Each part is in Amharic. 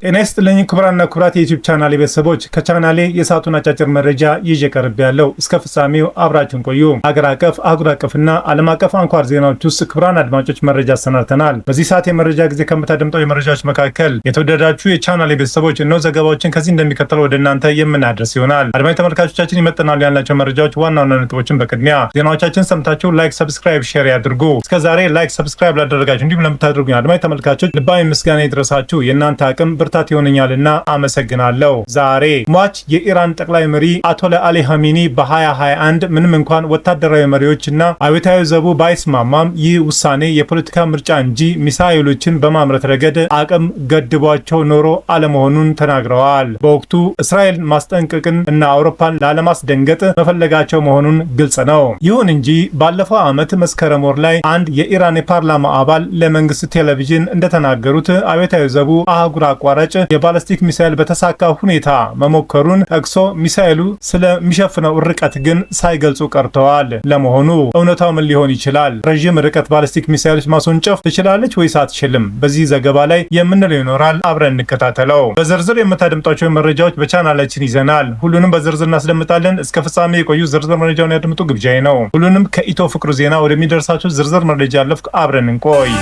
ጤና ይስጥልኝ ክቡራንና ክቡራት የዩቲዩብ ቻናሌ ቤተሰቦች፣ ከቻናሌ የሰዓቱን አጫጭር መረጃ ይዤ ቀርቤያለሁ። እስከ ፍጻሜው አብራችሁን ቆዩ። ሀገር አቀፍ፣ አህጉር አቀፍና ዓለም አቀፍ አንኳር ዜናዎች ውስጥ ክቡራን አድማጮች መረጃ አሰናድተናል። በዚህ ሰዓት የመረጃ ጊዜ ከምታደምጠው የመረጃዎች መካከል የተወደዳችሁ የቻናሌ ቤተሰቦች እነሆ ዘገባዎችን ከዚህ እንደሚከተለው ወደ እናንተ የምናደርስ ይሆናል። አድማጭ ተመልካቾቻችን ይመጥናሉ ያልናቸው መረጃዎች ዋና ዋና ነጥቦችን በቅድሚያ ዜናዎቻችን ሰምታችሁ ላይክ፣ ሰብስክራይብ፣ ሼር ያድርጉ። እስከዛሬ ላይክ፣ ሰብስክራይብ ላደረጋችሁ እንዲሁም ለምታደርጉ አድማጭ ተመልካቾች ልባዊ ምስጋና ይድረሳችሁ። የእናንተ አቅም ብርታት ይሆነኛልና አመሰግናለሁ። ዛሬ ሟች የኢራን ጠቅላይ መሪ አያቶላህ አሊ ኻሜኒ በ2021 ምንም እንኳን ወታደራዊ መሪዎችና አብዮታዊ ዘቡ ባይስማማም ይህ ውሳኔ የፖለቲካ ምርጫ እንጂ ሚሳኤሎችን በማምረት ረገድ አቅም ገድቧቸው ኖሮ አለመሆኑን ተናግረዋል። በወቅቱ እስራኤል ማስጠንቀቅን እና አውሮፓን ላለማስደንገጥ መፈለጋቸው መሆኑን ግልጽ ነው። ይሁን እንጂ ባለፈው ዓመት መስከረም ወር ላይ አንድ የኢራን የፓርላማ አባል ለመንግስት ቴሌቪዥን እንደተናገሩት አብዮታዊ ዘቡ አህጉር አቋራጭ የባለስቲክ ሚሳኤል በተሳካ ሁኔታ መሞከሩን ጠቅሶ ሚሳኤሉ ስለሚሸፍነው ርቀት ግን ሳይገልጹ ቀርተዋል። ለመሆኑ እውነታው ምን ሊሆን ይችላል? ረዥም ርቀት ባለስቲክ ሚሳኤሎች ማስወንጨፍ ትችላለች ወይስ አትችልም? በዚህ ዘገባ ላይ የምንለው ይኖራል። አብረን እንከታተለው። በዝርዝር የምታደምጧቸው መረጃዎች በቻናላችን ይዘናል። ሁሉንም በዝርዝር እናስደምጣለን። እስከ ፍጻሜ የቆዩ ዝርዝር መረጃውን ያድምጡ ግብዣዬ ነው። ሁሉንም ከኢትዮ ፍቅሩ ዜና ወደሚደርሳችሁ ዝርዝር መረጃ ያለፍኩ አብረን እንቆይ።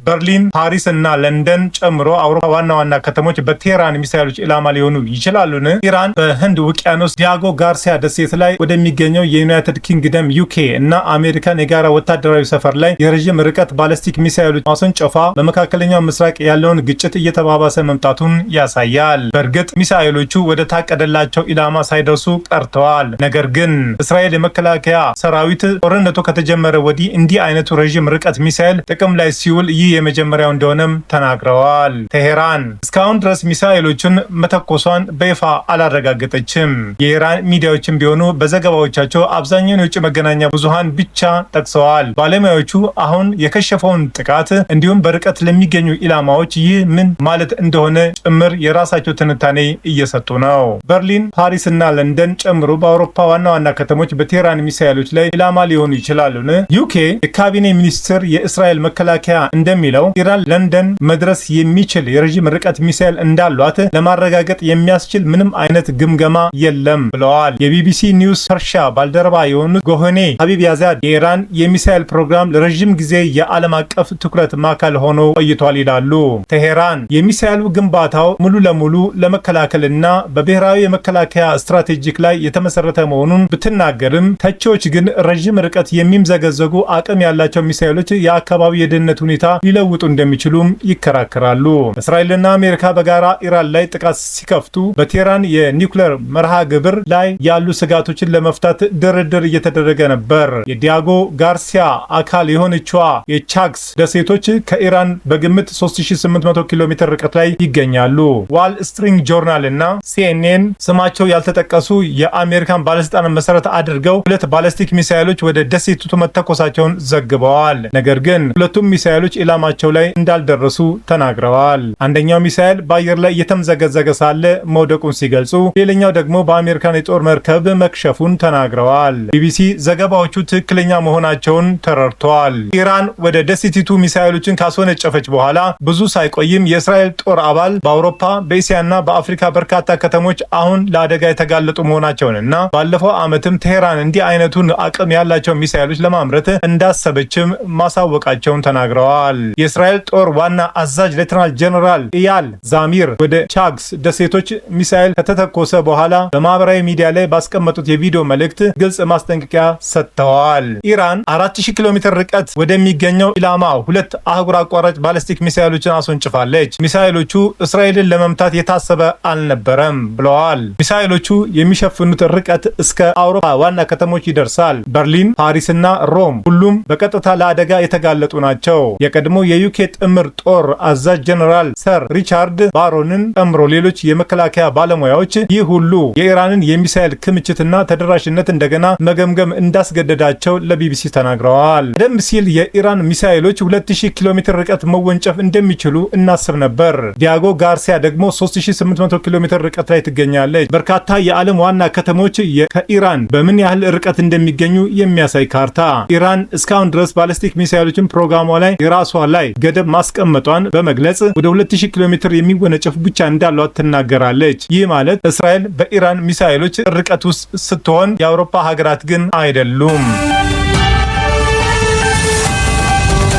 በርሊን፣ ፓሪስ እና ለንደን ጨምሮ አውሮፓ ዋና ዋና ከተሞች በቴህራን ሚሳኤሎች ኢላማ ሊሆኑ ይችላሉን? ኢራን በህንድ ውቅያኖስ ዲያጎ ጋርሲያ ደሴት ላይ ወደሚገኘው የዩናይትድ ኪንግደም ዩኬ እና አሜሪካን የጋራ ወታደራዊ ሰፈር ላይ የረዥም ርቀት ባለስቲክ ሚሳኤሎች ማስወንጨፏ በመካከለኛው ምስራቅ ያለውን ግጭት እየተባባሰ መምጣቱን ያሳያል። በእርግጥ ሚሳኤሎቹ ወደ ታቀደላቸው ኢላማ ሳይደርሱ ቀርተዋል። ነገር ግን እስራኤል የመከላከያ ሰራዊት ጦርነቱ ከተጀመረ ወዲህ እንዲህ አይነቱ ረዥም ርቀት ሚሳኤል ጥቅም ላይ ሲውል ይህ የመጀመሪያው እንደሆነም ተናግረዋል። ቴሄራን እስካሁን ድረስ ሚሳኤሎችን መተኮሷን በይፋ አላረጋገጠችም። የኢራን ሚዲያዎችም ቢሆኑ በዘገባዎቻቸው አብዛኛውን የውጭ መገናኛ ብዙሃን ብቻ ጠቅሰዋል። ባለሙያዎቹ አሁን የከሸፈውን ጥቃት እንዲሁም በርቀት ለሚገኙ ኢላማዎች ይህ ምን ማለት እንደሆነ ጭምር የራሳቸው ትንታኔ እየሰጡ ነው። በርሊን፣ ፓሪስ እና ለንደን ጨምሮ በአውሮፓ ዋና ዋና ከተሞች በቴሄራን ሚሳኤሎች ላይ ኢላማ ሊሆኑ ይችላሉን? ዩኬ የካቢኔ ሚኒስትር የእስራኤል መከላከያ እንደሚለው ኢራን ለንደን መድረስ የሚችል የረዥም ርቀት ሚሳኤል እንዳሏት ለማረጋገጥ የሚያስችል ምንም አይነት ግምገማ የለም ብለዋል። የቢቢሲ ኒውስ ፐርሻ ባልደረባ የሆኑት ጎሆኔ ሀቢብያዛድ የኢራን የሚሳኤል ፕሮግራም ለረዥም ጊዜ የዓለም አቀፍ ትኩረት ማዕከል ሆኖ ቆይቷል ይላሉ። ቴሄራን የሚሳኤሉ ግንባታው ሙሉ ለሙሉ ለመከላከልና በብሔራዊ የመከላከያ ስትራቴጂክ ላይ የተመሰረተ መሆኑን ብትናገርም ተቺዎች ግን ረዥም ርቀት የሚምዘገዘጉ አቅም ያላቸው ሚሳኤሎች የአካባቢ የደህንነት ሁኔታ ሊለውጡ እንደሚችሉም ይከራከራሉ። እስራኤልና አሜሪካ በጋራ ኢራን ላይ ጥቃት ሲከፍቱ በቴህራን የኒውክሌር መርሃ ግብር ላይ ያሉ ስጋቶችን ለመፍታት ድርድር እየተደረገ ነበር። የዲያጎ ጋርሲያ አካል የሆነችዋ የቻግስ ደሴቶች ከኢራን በግምት 3800 ኪሎ ሜትር ርቀት ላይ ይገኛሉ። ዋል ስትሪንግ ጆርናል እና ሲኤንኤን ስማቸው ያልተጠቀሱ የአሜሪካን ባለስልጣናት መሰረት አድርገው ሁለት ባለስቲክ ሚሳኤሎች ወደ ደሴቲቱ መተኮሳቸውን ዘግበዋል። ነገር ግን ሁለቱም ሚሳኤሎች ኢላማቸው ላይ እንዳልደረሱ ተናግረዋል። አንደኛው ሚሳኤል በአየር ላይ እየተምዘገዘገ ሳለ መውደቁን ሲገልጹ፣ ሌላኛው ደግሞ በአሜሪካን የጦር መርከብ መክሸፉን ተናግረዋል። ቢቢሲ ዘገባዎቹ ትክክለኛ መሆናቸውን ተረድቷል። ኢራን ወደ ደሴቲቱ ሚሳኤሎችን ካስወነጨፈች በኋላ ብዙ ሳይቆይም የእስራኤል ጦር አባል በአውሮፓ በእስያና በአፍሪካ በርካታ ከተሞች አሁን ለአደጋ የተጋለጡ መሆናቸውንና ባለፈው ዓመትም ቴሄራን እንዲህ አይነቱን አቅም ያላቸው ሚሳኤሎች ለማምረት እንዳሰበችም ማሳወቃቸውን ተናግረዋል። የእስራኤል ጦር ዋና አዛዥ ሌተናል ጀነራል ኢያል ዛሚር ወደ ቻግስ ደሴቶች ሚሳኤል ከተተኮሰ በኋላ በማህበራዊ ሚዲያ ላይ ባስቀመጡት የቪዲዮ መልእክት ግልጽ ማስጠንቀቂያ ሰጥተዋል። ኢራን 4000 ኪሎ ሜትር ርቀት ወደሚገኘው ኢላማ ሁለት አህጉር አቋራጭ ባለስቲክ ሚሳኤሎችን አስወንጭፋለች። ሚሳኤሎቹ እስራኤልን ለመምታት የታሰበ አልነበረም ብለዋል። ሚሳኤሎቹ የሚሸፍኑት ርቀት እስከ አውሮፓ ዋና ከተሞች ይደርሳል። በርሊን፣ ፓሪስ እና ሮም ሁሉም በቀጥታ ለአደጋ የተጋለጡ ናቸው። የቀድሞ የዩኬ ጥምር ጦር አዛዥ ጀነራል ሰር ሪቻርድ ባሮንን ጨምሮ ሌሎች የመከላከያ ባለሙያዎች ይህ ሁሉ የኢራንን የሚሳኤል ክምችትና ተደራሽነት እንደገና መገምገም እንዳስገደዳቸው ለቢቢሲ ተናግረዋል። ቀደም ሲል የኢራን ሚሳኤሎች 2000 ኪሎ ሜትር ርቀት መወንጨፍ እንደሚችሉ እናስብ ነበር። ዲያጎ ጋርሲያ ደግሞ 3800 ኪሎ ሜትር ርቀት ላይ ትገኛለች። በርካታ የዓለም ዋና ከተሞች ከኢራን በምን ያህል ርቀት እንደሚገኙ የሚያሳይ ካርታ። ኢራን እስካሁን ድረስ ባሊስቲክ ሚሳኤሎችን ፕሮግራሟ ላይ የራሷ ላይ ገደብ ማስቀመጧን በመግለጽ ወደ 2000 ኪሎ ሜትር የሚወነጨፉ ብቻ እንዳሏት ትናገራለች። ይህ ማለት እስራኤል በኢራን ሚሳኤሎች ርቀት ውስጥ ስትሆን የአውሮፓ ሀገራት ግን አይደሉም።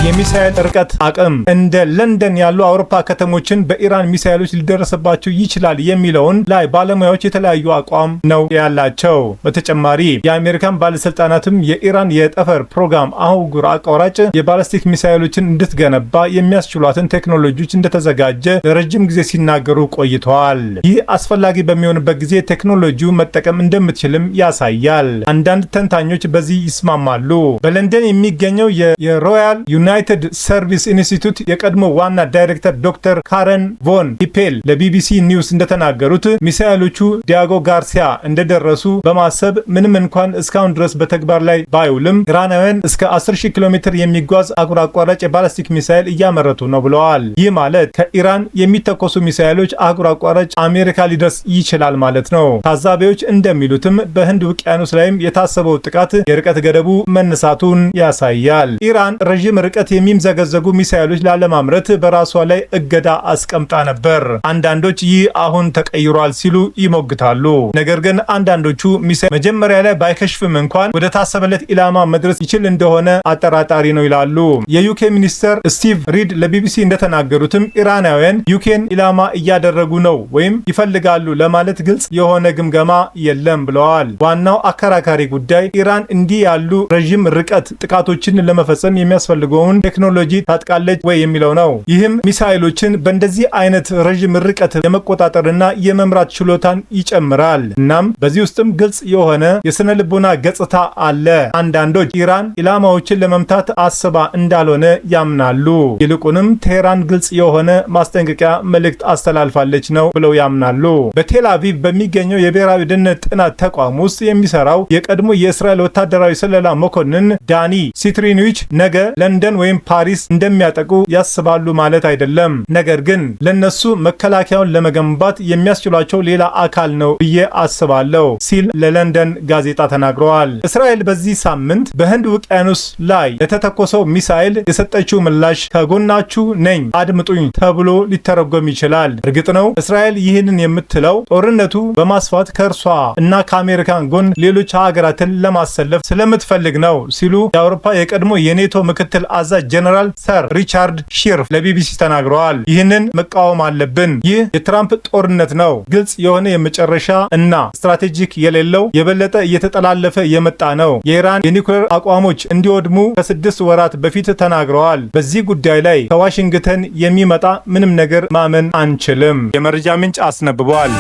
የሚሳኤል ርቀት አቅም እንደ ለንደን ያሉ አውሮፓ ከተሞችን በኢራን ሚሳኤሎች ሊደረስባቸው ይችላል የሚለውን ላይ ባለሙያዎች የተለያዩ አቋም ነው ያላቸው። በተጨማሪ የአሜሪካን ባለስልጣናትም የኢራን የጠፈር ፕሮግራም አህጉር አቋራጭ የባላስቲክ ሚሳኤሎችን እንድትገነባ የሚያስችሏትን ቴክኖሎጂዎች እንደተዘጋጀ ለረጅም ጊዜ ሲናገሩ ቆይተዋል። ይህ አስፈላጊ በሚሆንበት ጊዜ ቴክኖሎጂው መጠቀም እንደምትችልም ያሳያል። አንዳንድ ተንታኞች በዚህ ይስማማሉ። በለንደን የሚገኘው የሮያል ዩናይትድ ሰርቪስ ኢንስቲትዩት የቀድሞ ዋና ዳይሬክተር ዶክተር ካረን ቮን ሂፔል ለቢቢሲ ኒውስ እንደተናገሩት ሚሳኤሎቹ ዲያጎ ጋርሲያ እንደደረሱ በማሰብ ምንም እንኳን እስካሁን ድረስ በተግባር ላይ ባይውልም ኢራናውያን እስከ 10000 ኪሎ ሜትር የሚጓዝ አህጉር አቋራጭ የባላስቲክ ሚሳኤል እያመረቱ ነው ብለዋል። ይህ ማለት ከኢራን የሚተኮሱ ሚሳኤሎች አህጉር አቋራጭ አሜሪካ ሊደርስ ይችላል ማለት ነው። ታዛቢዎች እንደሚሉትም በህንድ ውቅያኖስ ላይም የታሰበው ጥቃት የርቀት ገደቡ መነሳቱን ያሳያል። ኢራን ረዥም ርቀት የሚምዘገዘጉ ሚሳኤሎች ላለማምረት በራሷ ላይ እገዳ አስቀምጣ ነበር። አንዳንዶች ይህ አሁን ተቀይሯል ሲሉ ይሞግታሉ። ነገር ግን አንዳንዶቹ ሚሳኤል መጀመሪያ ላይ ባይከሽፍም እንኳን ወደ ታሰበለት ኢላማ መድረስ ይችል እንደሆነ አጠራጣሪ ነው ይላሉ። የዩኬ ሚኒስተር ስቲቭ ሪድ ለቢቢሲ እንደተናገሩትም ኢራናውያን ዩኬን ኢላማ እያደረጉ ነው ወይም ይፈልጋሉ ለማለት ግልጽ የሆነ ግምገማ የለም ብለዋል። ዋናው አከራካሪ ጉዳይ ኢራን እንዲህ ያሉ ረዥም ርቀት ጥቃቶችን ለመፈጸም የሚያስፈልገውን ቴክኖሎጂ ታጥቃለች ወይ የሚለው ነው። ይህም ሚሳኤሎችን በእንደዚህ አይነት ረዥም ርቀት የመቆጣጠርና የመምራት ችሎታን ይጨምራል። እናም በዚህ ውስጥም ግልጽ የሆነ የስነ ልቦና ገጽታ አለ። አንዳንዶች ኢራን ኢላማዎችን ለመምታት አስባ እንዳልሆነ ያምናሉ። ይልቁንም ቴህራን ግልጽ የሆነ ማስጠንቀቂያ መልእክት አስተላልፋለች ነው ብለው ያምናሉ። በቴል አቪቭ በሚገኘው የብሔራዊ ደህንነት ጥናት ተቋም ውስጥ የሚሰራው የቀድሞ የእስራኤል ወታደራዊ ስለላ መኮንን ዳኒ ሲትሪኒች ነገ ለንደን ወይም ፓሪስ እንደሚያጠቁ ያስባሉ ማለት አይደለም። ነገር ግን ለነሱ መከላከያውን ለመገንባት የሚያስችሏቸው ሌላ አካል ነው ብዬ አስባለሁ ሲል ለለንደን ጋዜጣ ተናግረዋል። እስራኤል በዚህ ሳምንት በህንድ ውቅያኖስ ላይ ለተተኮሰው ሚሳኤል የሰጠችው ምላሽ ከጎናችሁ ነኝ አድምጡኝ ተብሎ ሊተረጎም ይችላል። እርግጥ ነው እስራኤል ይህንን የምትለው ጦርነቱ በማስፋት ከእርሷ እና ከአሜሪካን ጎን ሌሎች ሀገራትን ለማሰለፍ ስለምትፈልግ ነው ሲሉ የአውሮፓ የቀድሞ የኔቶ ምክትል አዛዥ ጀነራል ሰር ሪቻርድ ሺርፍ ለቢቢሲ ተናግረዋል። ይህንን መቃወም አለብን። ይህ የትራምፕ ጦርነት ነው። ግልጽ የሆነ የመጨረሻ እና ስትራቴጂክ የሌለው የበለጠ እየተጠላለፈ የመጣ ነው። የኢራን የኒውክሌር አቋሞች እንዲወድሙ ከ6 ወራት በፊት ተናግረዋል። በዚህ ጉዳይ ላይ ከዋሽንግተን የሚመጣ ምንም ነገር ማመን አንችልም። የመረጃ ምንጭ አስነብቧል።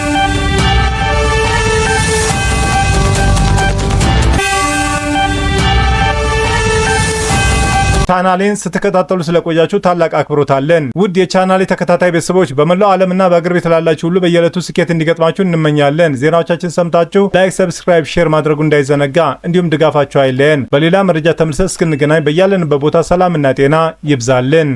ቻናሌን ስትከታተሉ ስለቆያችሁ ታላቅ አክብሮት አለን። ውድ የቻናሌ ተከታታይ ቤተሰቦች በመላው ዓለምና በአገር ቤት ላላችሁ ሁሉ በየዕለቱ ስኬት እንዲገጥማችሁ እንመኛለን። ዜናዎቻችን ሰምታችሁ ላይክ፣ ሰብስክራይብ፣ ሼር ማድረጉ እንዳይዘነጋ እንዲሁም ድጋፋችሁ አይለየን። በሌላ መረጃ ተመልሰን እስክንገናኝ በያለንበት ቦታ ሰላምና ጤና ይብዛልን።